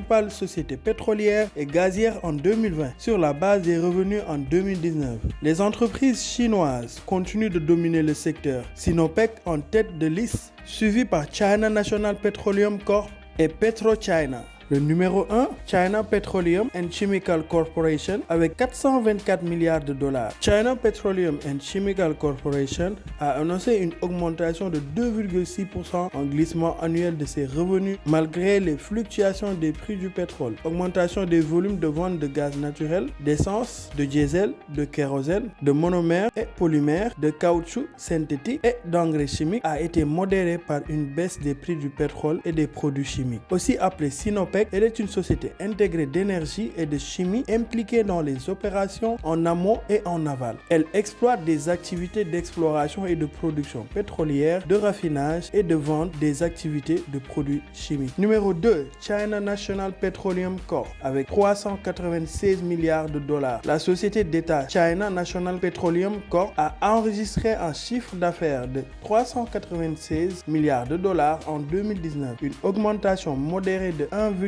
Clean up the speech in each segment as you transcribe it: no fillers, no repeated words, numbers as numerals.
principale société pétrolière et gazière en 2020 sur la base des revenus en 2019. Les entreprises chinoises continuent de dominer le secteur, Sinopec en tête de liste, suivi par China National Petroleum Corp et PetroChina. Le numéro 1, China Petroleum and Chemical Corporation avec 424 milliards de dollars. China Petroleum and Chemical Corporation a annoncé une augmentation de 2,6% en glissement annuel de ses revenus malgré les fluctuations des prix du pétrole. Augmentation des volumes de vente de gaz naturel, d'essence, de diesel, de kérosène, de monomères et polymères, de caoutchouc synthétique et d'engrais chimiques a été modérée par une baisse des prix du pétrole et des produits chimiques. Aussi appelée Sinopec, elle est une société intégrée d'énergie et de chimie impliquée dans les opérations en amont et en aval. Elle exploite des activités d'exploration et de production pétrolière, de raffinage et de vente des activités de produits chimiques. Numéro 2, China National Petroleum Corp avec 396 milliards de dollars. La société d'État China National Petroleum Corp a enregistré un chiffre d'affaires de 396 milliards de dollars en 2019, une augmentation modérée de 1,2%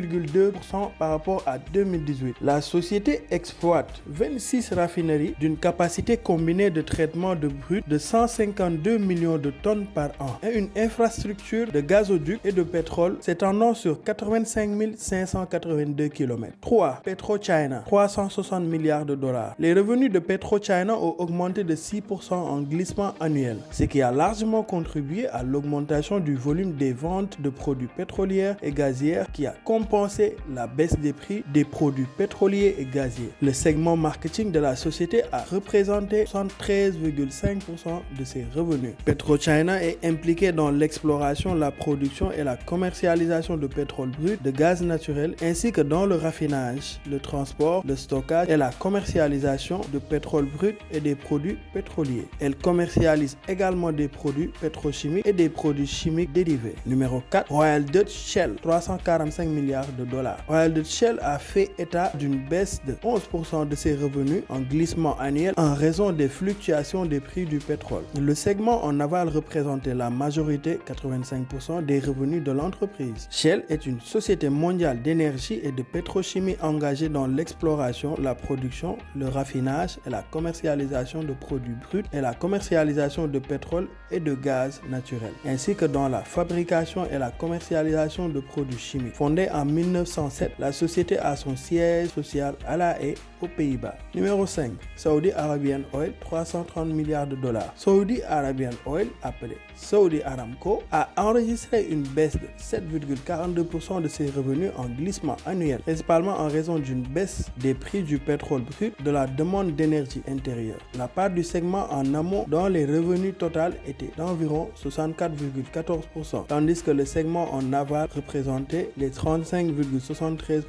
par rapport à 2018. La société exploite 26 raffineries d'une capacité combinée de traitement de brut de 152 millions de tonnes par an et une infrastructure de gazoducs et de pétrole s'étendant sur 85 582 km. 3. PetroChina, 360 milliards de dollars. Les revenus de PetroChina ont augmenté de 6% en glissement annuel, ce qui a largement contribué à l'augmentation du volume des ventes de produits pétroliers et gazières qui a compensé la baisse des prix des produits pétroliers et gaziers. Le segment marketing de la société a représenté 73,5% de ses revenus. PetroChina est impliqué dans l'exploration, la production et la commercialisation de pétrole brut, de gaz naturel, ainsi que dans le raffinage, le transport, le stockage et la commercialisation de pétrole brut et des produits pétroliers. Elle commercialise également des produits pétrochimiques et des produits chimiques dérivés. Numéro 4, Royal Dutch Shell, 345 milliards de dollars. Royal Dutch Shell a fait état d'une baisse de 11% de ses revenus en glissement annuel en raison des fluctuations des prix du pétrole. Le segment en aval représentait la majorité, 85% des revenus de l'entreprise. Shell est une société mondiale d'énergie et de pétrochimie engagée dans l'exploration, la production, le raffinage et la commercialisation de produits bruts et la commercialisation de pétrole et de gaz naturel, ainsi que dans la fabrication et la commercialisation de produits chimiques. Fondée en 1907, la société a son siège social à La Haye, aux Pays-Bas. Numéro 5, Saudi Arabian Oil, 330 milliards de dollars. Saudi Arabian Oil, appelé Saudi Aramco, a enregistré une baisse de 7,42% de ses revenus en glissement annuel, principalement en raison d'une baisse des prix du pétrole brut, de la demande d'énergie intérieure. La part du segment en amont dans les revenus totaux était d'environ 64,14%, tandis que le segment en aval représentait les 35,73%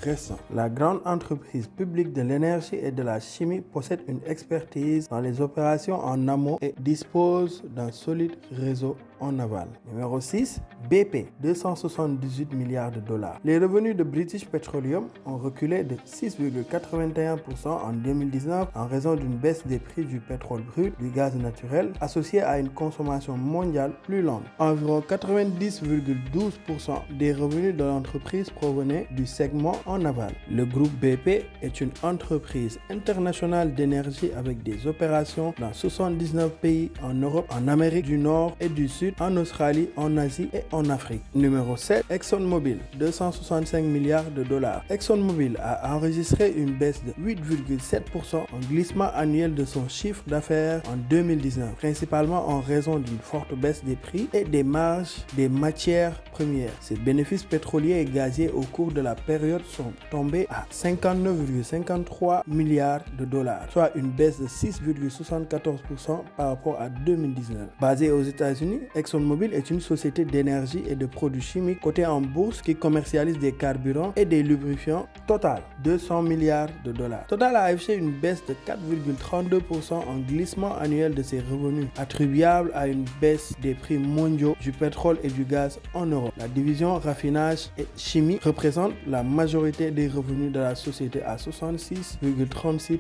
restants. La grande entreprise publique de l'énergie et de la chimie possède une expertise dans les opérations en amont et dispose d'un solide réseau en aval. Numéro 6, BP, 278 milliards de dollars. Les revenus de British Petroleum ont reculé de 6,81% en 2019 en raison d'une baisse des prix du pétrole brut, du gaz naturel, associée à une consommation mondiale plus lente. Environ 90,12% des revenus de l'entreprise provenaient du segment en aval. Le groupe BP est une entreprise internationale d'énergie avec des opérations dans 79 pays en Europe, en Amérique du Nord et du Sud, en Australie, en Asie et en Afrique. Numéro 7, ExxonMobil, 265 milliards de dollars. ExxonMobil a enregistré une baisse de 8,7% en glissement annuel de son chiffre d'affaires en 2019, principalement en raison d'une forte baisse des prix et des marges des matières premières. Ses bénéfices pétroliers et gaziers au cours de la période sont tombés à 59,53 milliards de dollars, soit une baisse de 6,74% par rapport à 2019. Basée aux États-Unis, ExxonMobil est une société d'énergie et de produits chimiques cotée en bourse qui commercialise des carburants et des lubrifiants. Total, 200 milliards de dollars. Total a affiché une baisse de 4,32% en glissement annuel de ses revenus, attribuable à une baisse des prix mondiaux du pétrole et du gaz en Europe. La division raffinage et chimie représente la majorité des revenus de la société à 66,36%.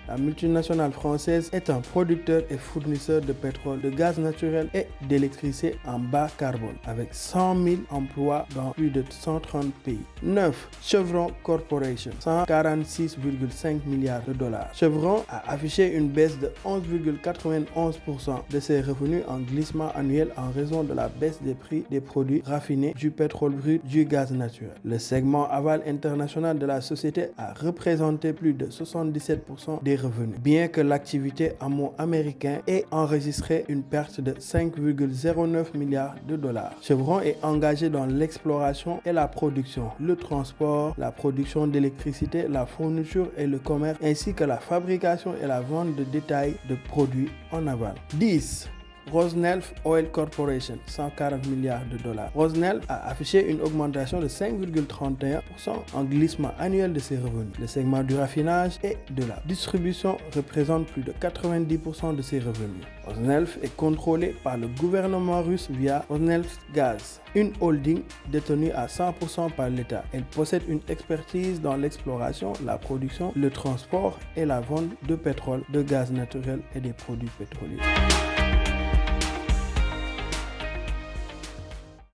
La multinationale française est un producteur et fournisseur de pétrole, de gaz naturel et d'électricité. électricité en bas carbone avec 100 000 emplois dans plus de 130 pays. 9. Chevron Corporation, 146,5 milliards de dollars. Chevron a affiché une baisse de 11,91% de ses revenus en glissement annuel en raison de la baisse des prix des produits raffinés, du pétrole brut, du gaz naturel. Le segment aval international de la société a représenté plus de 77% des revenus, bien que l'activité amont américain ait enregistré une perte de 5,09 milliards de dollars. Chevron est engagé dans l'exploration et la production, le transport, la production d'électricité, la fourniture et le commerce, ainsi que la fabrication et la vente de détail de produits en aval. 10. Rosneft Oil Corporation, 140 milliards de dollars. Rosneft a affiché une augmentation de 5,31% en glissement annuel de ses revenus. Le segment du raffinage et de la distribution représente plus de 90% de ses revenus. Rosneft est contrôlé par le gouvernement russe via Rosneft Gaz, une holding détenue à 100% par l'État. Elle possède une expertise dans l'exploration, la production, le transport et la vente de pétrole, de gaz naturel et des produits pétroliers.